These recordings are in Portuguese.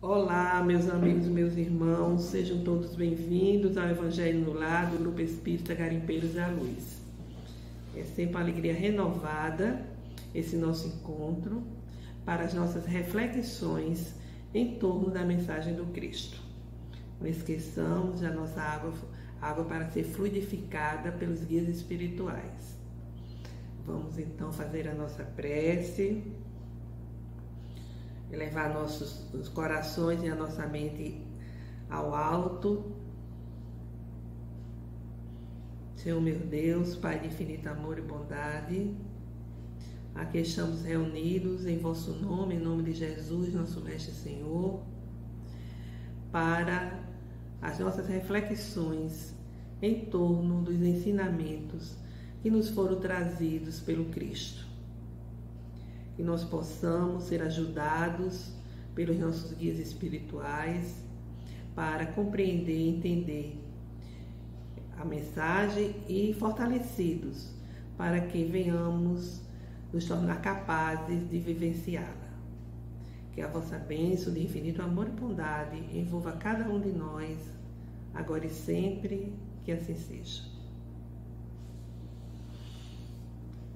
Olá, meus amigos, meus irmãos, sejam todos bem-vindos ao Evangelho no Lar do Grupo Espírita Garimpeiros da Luz. É sempre uma alegria renovada esse nosso encontro para as nossas reflexões em torno da mensagem do Cristo. Não esqueçamos da nossa água para ser fluidificada pelos guias espirituais. Vamos então fazer a nossa prece, elevar nossos corações e a nossa mente ao alto. Senhor meu Deus, Pai de infinito amor e bondade, aqui estamos reunidos em vosso nome, em nome de Jesus, nosso Mestre Senhor, para as nossas reflexões em torno dos ensinamentos que nos foram trazidos pelo Cristo. Que nós possamos ser ajudados pelos nossos guias espirituais para compreender e entender a mensagem e fortalecidos para que venhamos nos tornar capazes de vivenciá-la. Que a vossa bênção de infinito amor e bondade envolva cada um de nós, agora e sempre, que assim seja.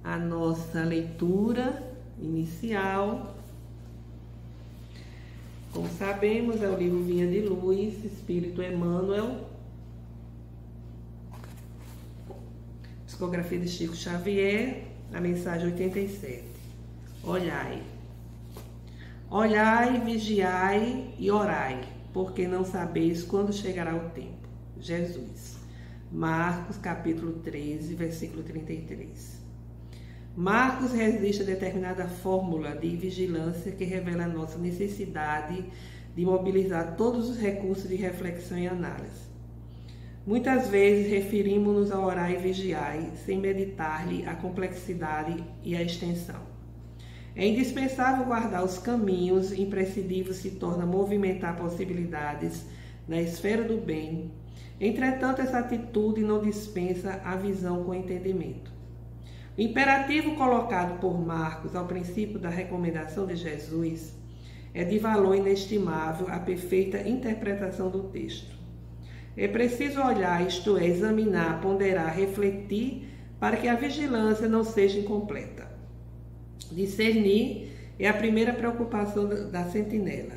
A nossa leitura inicial, como sabemos, é o livro Vinha de Luz, Espírito Emmanuel, psicografia de Chico Xavier, a mensagem 87. Olhai, vigiai e orai, porque não sabeis quando chegará o tempo. Jesus. Marcos, capítulo 13, versículo 33. Marcos resiste a determinada fórmula de vigilância que revela a nossa necessidade de mobilizar todos os recursos de reflexão e análise. Muitas vezes referimos-nos a orar e vigiar, sem meditar-lhe a complexidade e a extensão. É indispensável guardar os caminhos, imprescindível se torna movimentar possibilidades na esfera do bem. Entretanto, essa atitude não dispensa a visão com entendimento. O imperativo colocado por Marcos ao princípio da recomendação de Jesus é de valor inestimável à perfeita interpretação do texto. É preciso olhar, isto é, examinar, ponderar, refletir, para que a vigilância não seja incompleta. Discernir é a primeira preocupação da sentinela.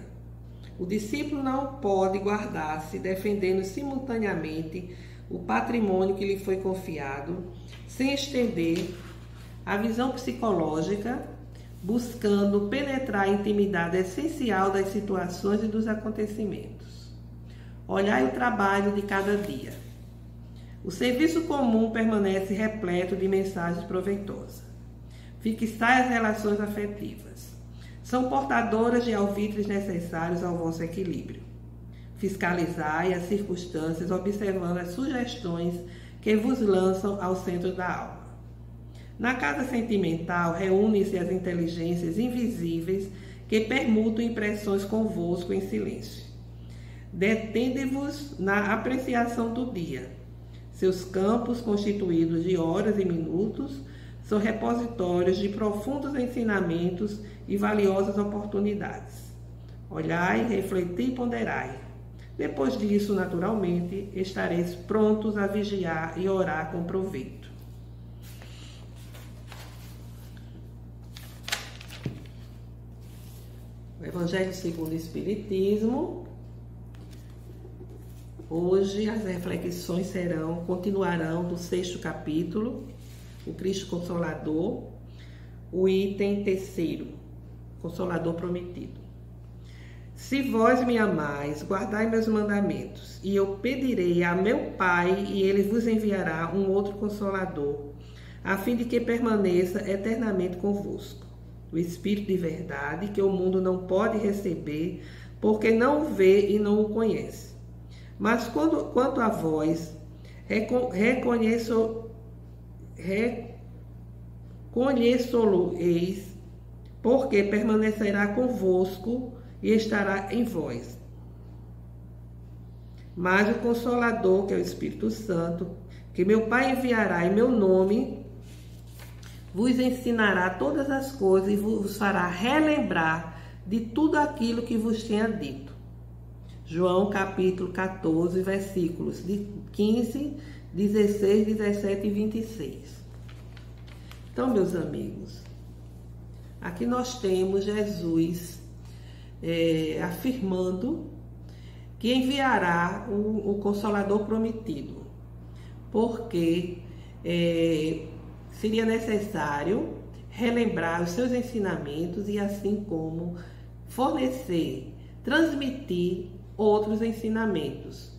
O discípulo não pode guardar-se defendendo simultaneamente o patrimônio que lhe foi confiado, sem estender a visão psicológica, buscando penetrar a intimidade essencial das situações e dos acontecimentos. Olhai o trabalho de cada dia. O serviço comum permanece repleto de mensagens proveitosas. Fixai as relações afetivas. São portadoras de alvitres necessários ao vosso equilíbrio. Fiscalizai as circunstâncias, observando as sugestões que vos lançam ao centro da alma. Na casa sentimental, reúnem-se as inteligências invisíveis que permutam impressões convosco em silêncio. Detende-vos na apreciação do dia. Seus campos, constituídos de horas e minutos, são repositórios de profundos ensinamentos e valiosas oportunidades. Olhai, refleti e ponderai. Depois disso, naturalmente, estareis prontos a vigiar e orar com proveito. O Evangelho segundo o Espiritismo. Hoje as reflexões continuarão do 6º capítulo, o Cristo Consolador, o item 3º, Consolador Prometido. Se vós me amais, guardai meus mandamentos, e eu pedirei a meu Pai, e ele vos enviará um outro Consolador, a fim de que permaneça eternamente convosco. O Espírito de verdade, que o mundo não pode receber, porque não o vê e não o conhece. Mas quanto a vós, reconhecê-lo-eis, porque permanecerá convosco e estará em vós. Mas o Consolador, que é o Espírito Santo, que meu Pai enviará em meu nome, vos ensinará todas as coisas e vos fará relembrar de tudo aquilo que vos tenha dito. João capítulo 14, versículos de 15, 16, 17 e 26. Então, meus amigos, aqui nós temos Jesus afirmando que enviará o Consolador prometido, porque seria necessário relembrar os seus ensinamentos e assim como fornecer, transmitir outros ensinamentos,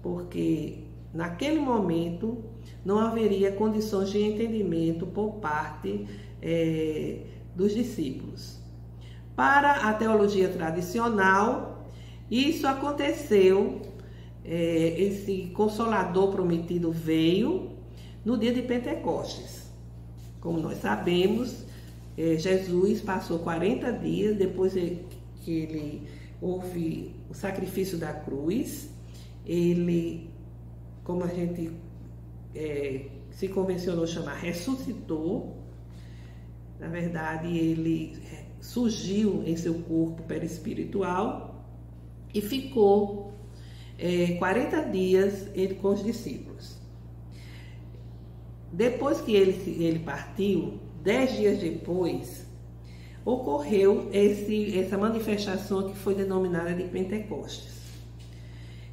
porque naquele momento não haveria condições de entendimento por parte dos discípulos. Para a teologia tradicional, isso aconteceu, esse Consolador prometido veio no dia de Pentecostes. Como nós sabemos, Jesus passou 40 dias depois que houve o sacrifício da cruz. Ele, como a gente se convencionou chamar, ressuscitou. Na verdade, ele surgiu em seu corpo perispiritual e ficou 40 dias com os discípulos. Depois que ele partiu, 10 dias depois, ocorreu essa manifestação que foi denominada de Pentecostes,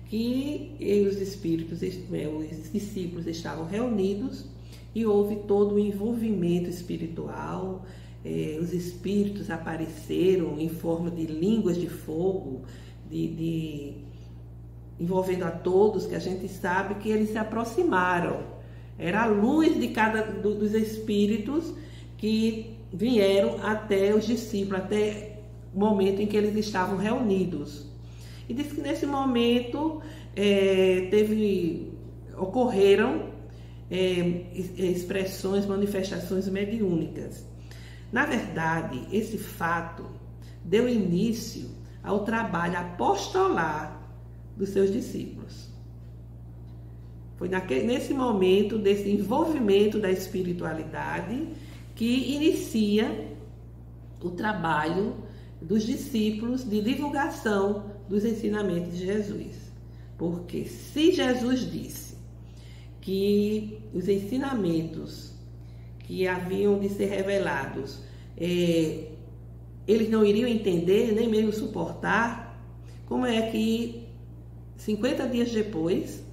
que os discípulos estavam reunidos e houve todo o envolvimento espiritual. Os espíritos apareceram em forma de línguas de fogo, envolvendo a todos, que a gente sabe que eles se aproximaram. Era a luz de cada dos espíritos que vieram até os discípulos, até o momento em que eles estavam reunidos. E diz que nesse momento ocorreram expressões, manifestações mediúnicas. Na verdade, esse fato deu início ao trabalho apostolar dos seus discípulos. Foi nesse momento desse envolvimento da espiritualidade que inicia o trabalho dos discípulos de divulgação dos ensinamentos de Jesus. Porque se Jesus disse que os ensinamentos que haviam de ser revelados, eles não iriam entender, nem mesmo suportar, como é que 50 dias depois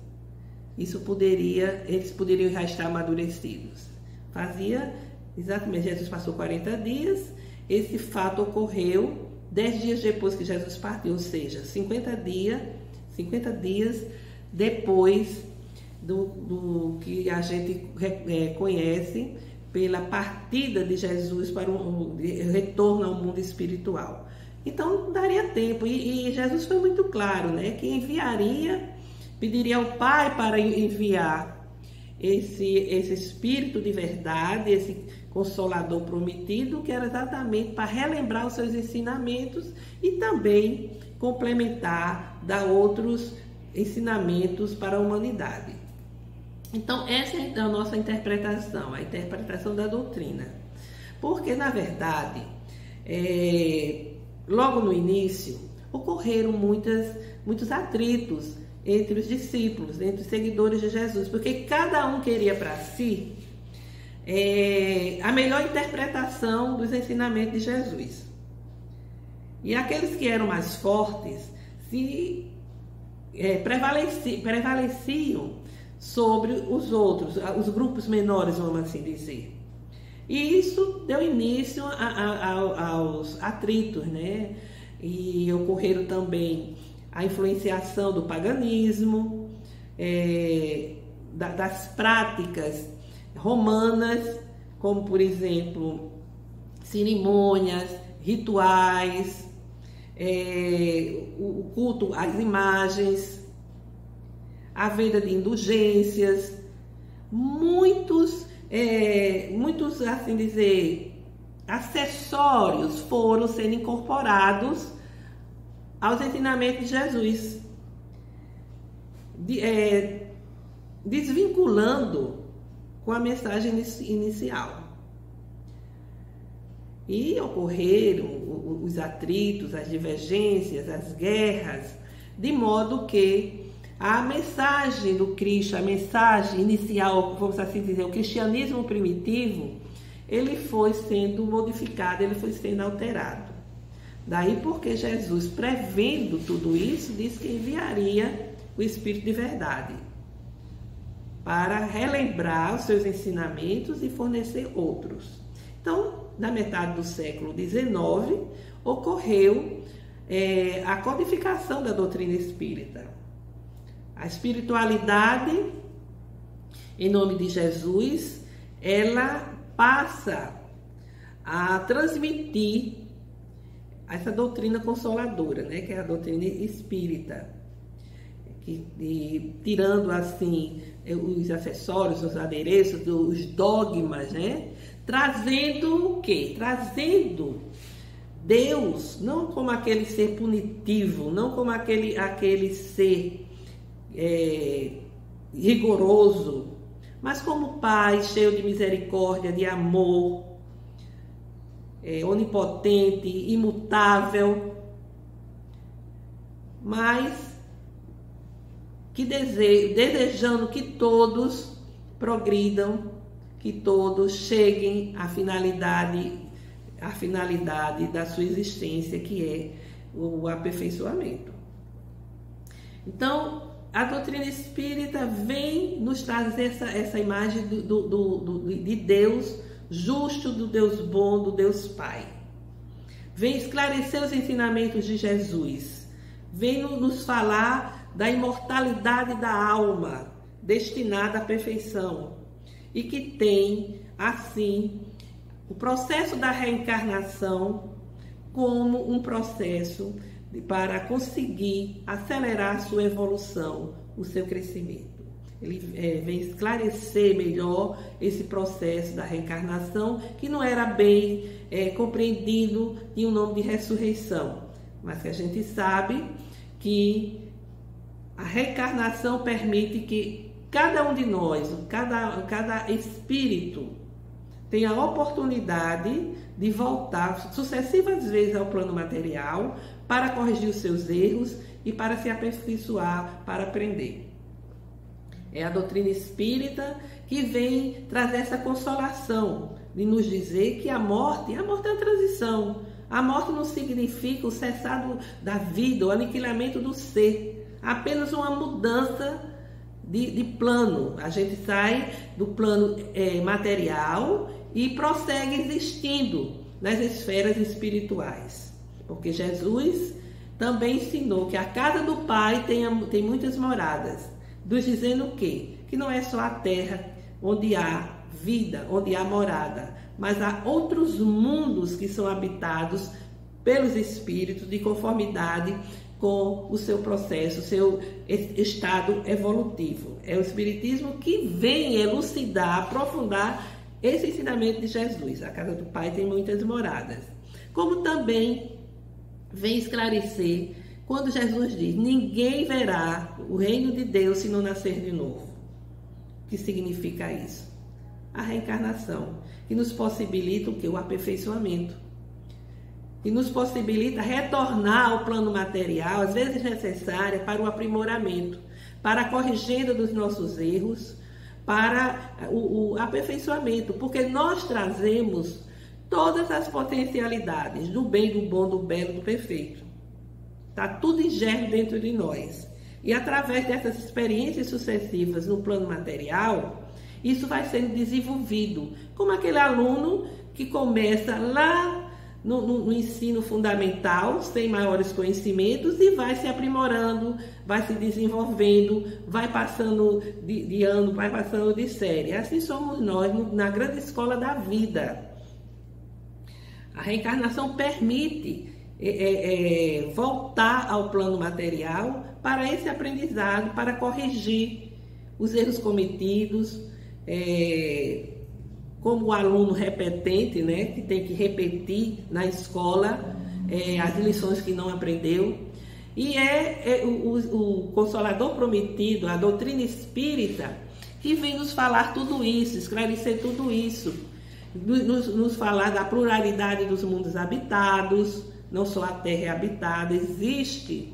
eles poderiam já estar amadurecidos? Fazia exatamente, Jesus passou 40 dias, esse fato ocorreu 10 dias depois que Jesus partiu, ou seja, 50 dias depois do que a gente conhece pela partida de Jesus para o retorno ao mundo espiritual. Então daria tempo, e Jesus foi muito claro, né, que pediria ao Pai para enviar esse Espírito de verdade, esse Consolador prometido, que era exatamente para relembrar os seus ensinamentos e também complementar, dar outros ensinamentos para a humanidade. Então, essa é a nossa interpretação, a interpretação da doutrina. Porque, na verdade, logo no início, ocorreram muitos atritos entre os discípulos, entre os seguidores de Jesus, porque cada um queria para si a melhor interpretação dos ensinamentos de Jesus. E aqueles que eram mais fortes prevaleciam sobre os outros, os grupos menores, vamos assim dizer. E isso deu início aos atritos, né? E ocorreram também a influenciação do paganismo, das práticas romanas, como, por exemplo, cerimônias, rituais, o culto às imagens, a venda de indulgências, muitos, assim dizer, acessórios foram sendo incorporados aos ensinamentos de Jesus, desvinculando com a mensagem inicial. E ocorreram os atritos, as divergências, as guerras, de modo que a mensagem do Cristo, a mensagem inicial, vamos assim dizer, o cristianismo primitivo, ele foi sendo modificado, ele foi sendo alterado. Daí porque Jesus, prevendo tudo isso, disse que enviaria o Espírito de verdade para relembrar os seus ensinamentos e fornecer outros. Então, na metade do século XIX, ocorreu a codificação da doutrina espírita. A espiritualidade, em nome de Jesus, ela passa a transmitir essa doutrina consoladora, né, que é a doutrina espírita, tirando assim os acessórios, os adereços, os dogmas, né, trazendo o quê? Trazendo Deus não como aquele ser punitivo, não como aquele ser rigoroso, mas como Pai cheio de misericórdia, de amor, onipotente, imutável, mas que desejando que todos progridam, que todos cheguem à finalidade da sua existência, que é o aperfeiçoamento. Então, a doutrina espírita vem nos trazer essa imagem de Deus justo, do Deus bom, do Deus Pai. Vem esclarecer os ensinamentos de Jesus. Vem nos falar da imortalidade da alma, destinada à perfeição. E que tem, assim, o processo da reencarnação como um processo para conseguir acelerar a sua evolução, o seu crescimento. Ele vem esclarecer melhor esse processo da reencarnação, que não era bem compreendido em um nome de ressurreição, mas que a gente sabe que a reencarnação permite que cada um de nós, cada espírito, tenha a oportunidade de voltar sucessivas vezes ao plano material para corrigir os seus erros e para se aperfeiçoar, para aprender. É a doutrina espírita que vem trazer essa consolação, de nos dizer que a morte é uma transição. A morte não significa o cessar da vida, o aniquilamento do ser, apenas uma mudança de plano. A gente sai do plano material e prossegue existindo nas esferas espirituais. Porque Jesus também ensinou que a casa do Pai tem muitas moradas, nos dizendo o quê? Que não é só a terra onde há vida, onde há morada, mas há outros mundos que são habitados pelos espíritos de conformidade com o seu processo, o seu estado evolutivo. É o Espiritismo que vem elucidar, aprofundar esse ensinamento de Jesus. A casa do Pai tem muitas moradas. Como também vem esclarecer quando Jesus diz: ninguém verá o reino de Deus se não nascer de novo. O que significa isso? A reencarnação, que nos possibilita o quê? O aperfeiçoamento, que nos possibilita retornar ao plano material, às vezes necessária, para o aprimoramento, para a corrigenda dos nossos erros, para o aperfeiçoamento, porque nós trazemos todas as potencialidades do bem, do bom, do belo, do perfeito. Está tudo em germe dentro de nós. E através dessas experiências sucessivas no plano material, isso vai sendo desenvolvido, como aquele aluno que começa lá no ensino fundamental, sem maiores conhecimentos, e vai se aprimorando, vai se desenvolvendo, vai passando de ano, vai passando de série. Assim somos nós na grande escola da vida. A reencarnação permite voltar ao plano material para esse aprendizado, para corrigir os erros cometidos, como o aluno repetente, né, que tem que repetir na escola as lições que não aprendeu. E o Consolador Prometido, a doutrina espírita, que vem nos falar tudo isso, esclarecer tudo isso, nos falar da pluralidade dos mundos habitados. Não só a Terra é habitada, existe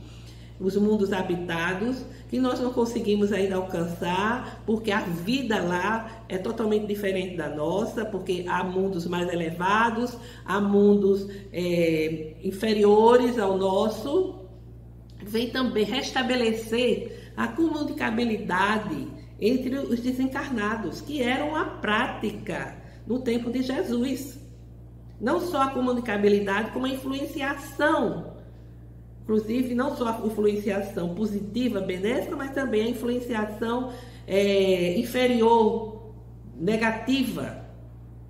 os mundos habitados que nós não conseguimos ainda alcançar, porque a vida lá é totalmente diferente da nossa, porque há mundos mais elevados, há mundos inferiores ao nosso. Vem também restabelecer a comunicabilidade entre os desencarnados, que era uma prática no tempo de Jesus. Não só a comunicabilidade, como a influenciação. Inclusive, não só a influenciação positiva, benéfica, mas também a influenciação inferior, negativa.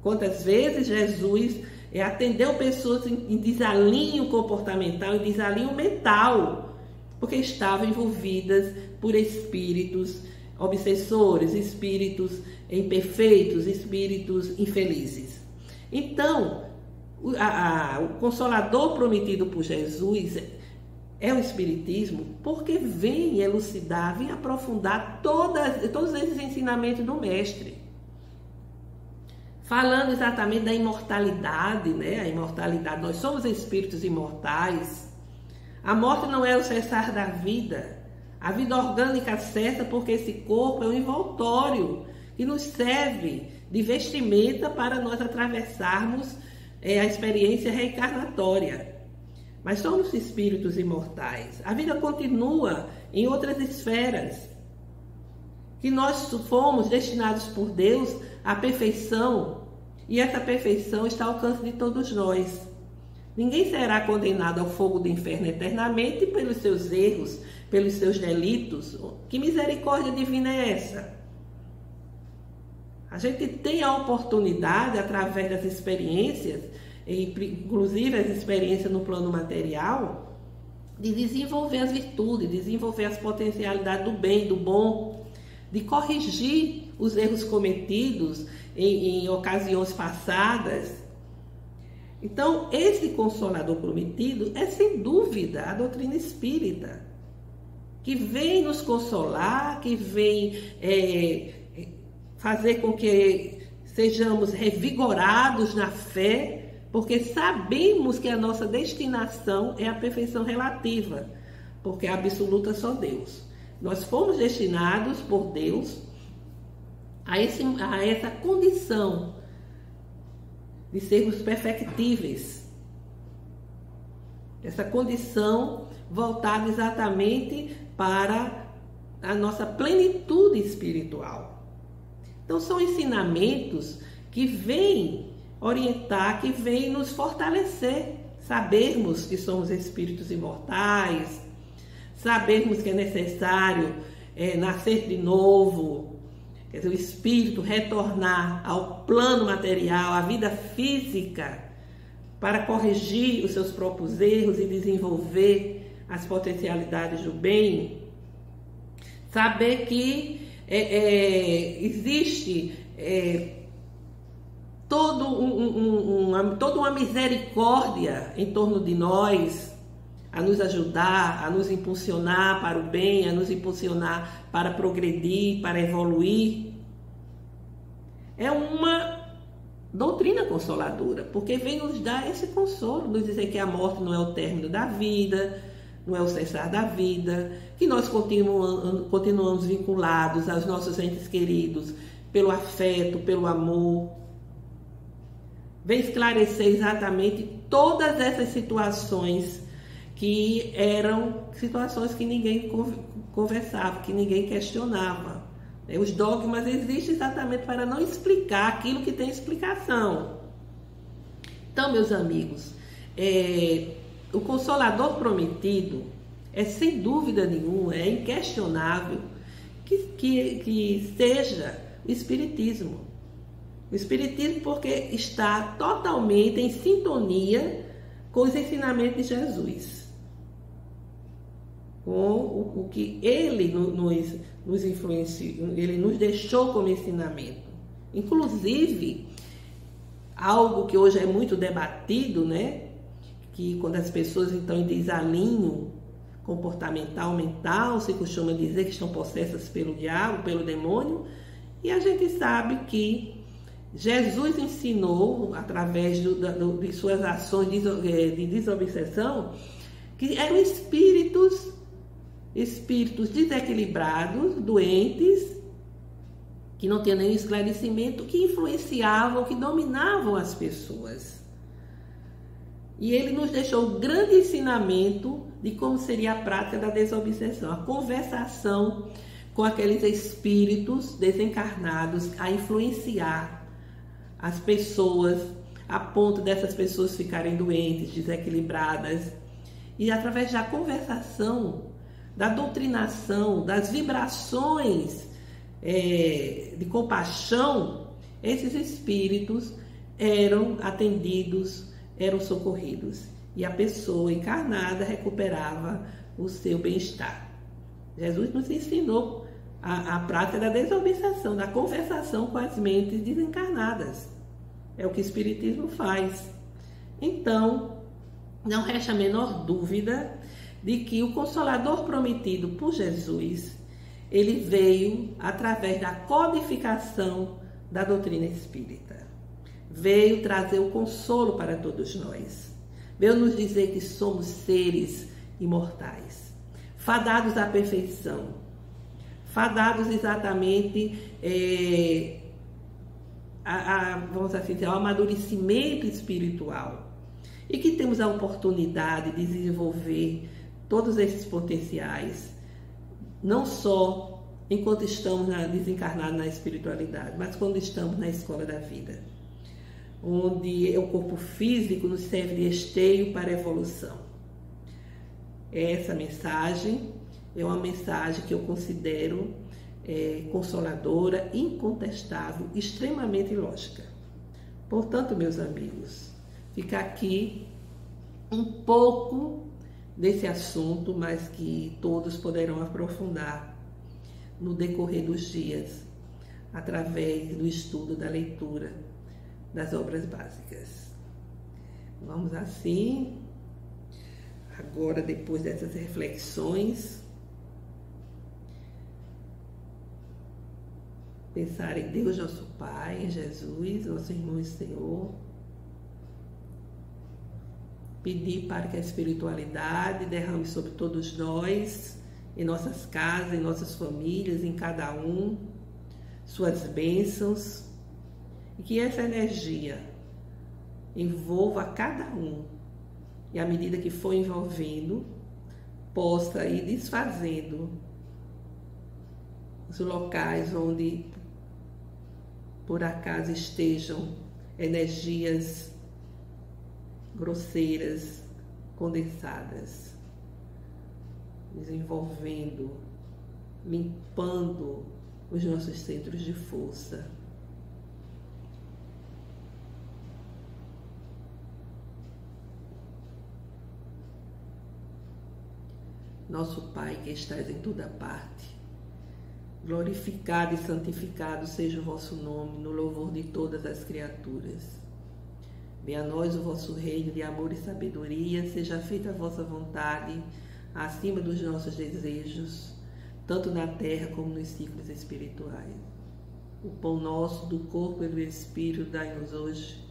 Quantas vezes Jesus atendeu pessoas em desalinho comportamental, em desalinho mental, porque estavam envolvidas por espíritos obsessores, espíritos imperfeitos, espíritos infelizes. Então, o Consolador prometido por Jesus é o Espiritismo, porque vem elucidar, vem aprofundar todos esses ensinamentos do Mestre. Falando exatamente da imortalidade, né? A imortalidade, nós somos espíritos imortais. A morte não é o cessar da vida. A vida orgânica cessa porque esse corpo é um envoltório que nos serve de vestimenta para nós atravessarmos a experiência reencarnatória. Mas somos espíritos imortais. A vida continua em outras esferas. Que nós fomos destinados por Deus à perfeição. E essa perfeição está ao alcance de todos nós. Ninguém será condenado ao fogo do inferno eternamente pelos seus erros, pelos seus delitos. Que misericórdia divina é essa? A gente tem a oportunidade, através das experiências, inclusive as experiências no plano material, de desenvolver as virtudes, desenvolver as potencialidades do bem, do bom, de corrigir os erros cometidos em ocasiões passadas. Então, esse Consolador prometido é, sem dúvida, a doutrina espírita, que vem nos consolar, que vem fazer com que sejamos revigorados na fé, porque sabemos que a nossa destinação é a perfeição relativa, porque a absoluta é só Deus. Nós fomos destinados por Deus a essa condição de sermos perfectíveis, essa condição voltada exatamente para a nossa plenitude espiritual. Então são ensinamentos que vêm orientar, que vêm nos fortalecer, sabermos que somos espíritos imortais, sabermos que é necessário nascer de novo, quer dizer, o espírito retornar ao plano material, à vida física, para corrigir os seus próprios erros e desenvolver as potencialidades do bem. Saber que existe toda uma misericórdia em torno de nós, a nos ajudar, a nos impulsionar para o bem, a nos impulsionar para progredir, para evoluir. É uma doutrina consoladora, porque vem nos dar esse consolo, nos dizer que a morte não é o término da vida, não é o cessar da vida, que nós continuamos vinculados aos nossos entes queridos pelo afeto, pelo amor. Vem esclarecer exatamente todas essas situações que eram situações que ninguém conversava, que ninguém questionava. Os dogmas existem exatamente para não explicar aquilo que tem explicação. Então, meus amigos, o Consolador prometido é, sem dúvida nenhuma, é inquestionável que seja o Espiritismo. O Espiritismo porque está totalmente em sintonia com os ensinamentos de Jesus, com o que ele nos influenciou, ele nos deixou como ensinamento. Inclusive, algo que hoje é muito debatido, né? Que quando as pessoas estão em desalinho comportamental, mental, se costuma dizer que estão possessas pelo diabo, pelo demônio, e a gente sabe que Jesus ensinou, através de suas ações de desobsessão, que eram espíritos desequilibrados, doentes, que não tinham nenhum esclarecimento, que influenciavam, que dominavam as pessoas. E ele nos deixou um grande ensinamento de como seria a prática da desobsessão, a conversação com aqueles espíritos desencarnados a influenciar as pessoas, a ponto dessas pessoas ficarem doentes, desequilibradas. E através da conversação, da doutrinação, das vibrações de compaixão, esses espíritos eram atendidos, eram socorridos. E a pessoa encarnada recuperava o seu bem-estar. Jesus nos ensinou a prática da desobsessão, da conversação com as mentes desencarnadas. É o que o Espiritismo faz. Então, não resta a menor dúvida de que o Consolador prometido por Jesus, ele veio através da codificação da doutrina espírita. Veio trazer o consolo para todos nós. Veio nos dizer que somos seres imortais, fadados à perfeição, fadados exatamente vamos assim dizer, ao amadurecimento espiritual, e que temos a oportunidade de desenvolver todos esses potenciais, não só enquanto estamos desencarnados na espiritualidade, mas quando estamos na escola da vida, onde o corpo físico nos serve de esteio para a evolução. Essa mensagem é uma mensagem que eu considero consoladora, incontestável, extremamente lógica. Portanto, meus amigos, fica aqui um pouco desse assunto, mas que todos poderão aprofundar no decorrer dos dias, através do estudo, da leitura das obras básicas. Vamos assim, agora, depois dessas reflexões, pensar em Deus, nosso Pai, em Jesus, nosso irmão e Senhor. Pedir para que a espiritualidade derrame sobre todos nós, em nossas casas, em nossas famílias, em cada um, suas bênçãos, e que essa energia envolva cada um, e à medida que for envolvendo, possa ir desfazendo os locais onde por acaso estejam energias grosseiras, condensadas, desenvolvendo, limpando os nossos centros de força. Nosso Pai que estás em toda parte, glorificado e santificado seja o vosso nome no louvor de todas as criaturas. Venha a nós o vosso reino de amor e sabedoria, seja feita a vossa vontade, acima dos nossos desejos, tanto na terra como nos ciclos espirituais. O pão nosso do corpo e do Espírito dai-nos hoje.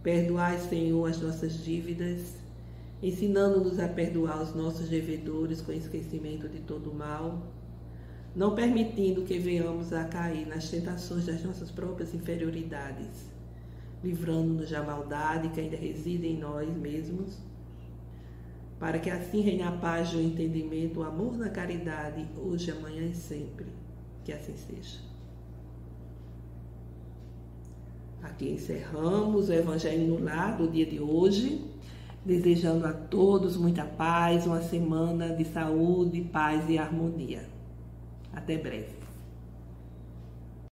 Perdoai, Senhor, as nossas dívidas, ensinando-nos a perdoar os nossos devedores com esquecimento de todo o mal, não permitindo que venhamos a cair nas tentações das nossas próprias inferioridades, livrando-nos da maldade que ainda reside em nós mesmos, para que assim reine a paz e o entendimento, o amor na caridade, hoje, amanhã e sempre. Que assim seja. Aqui encerramos o Evangelho no Lar do dia de hoje, desejando a todos muita paz, uma semana de saúde, paz e harmonia. Até breve.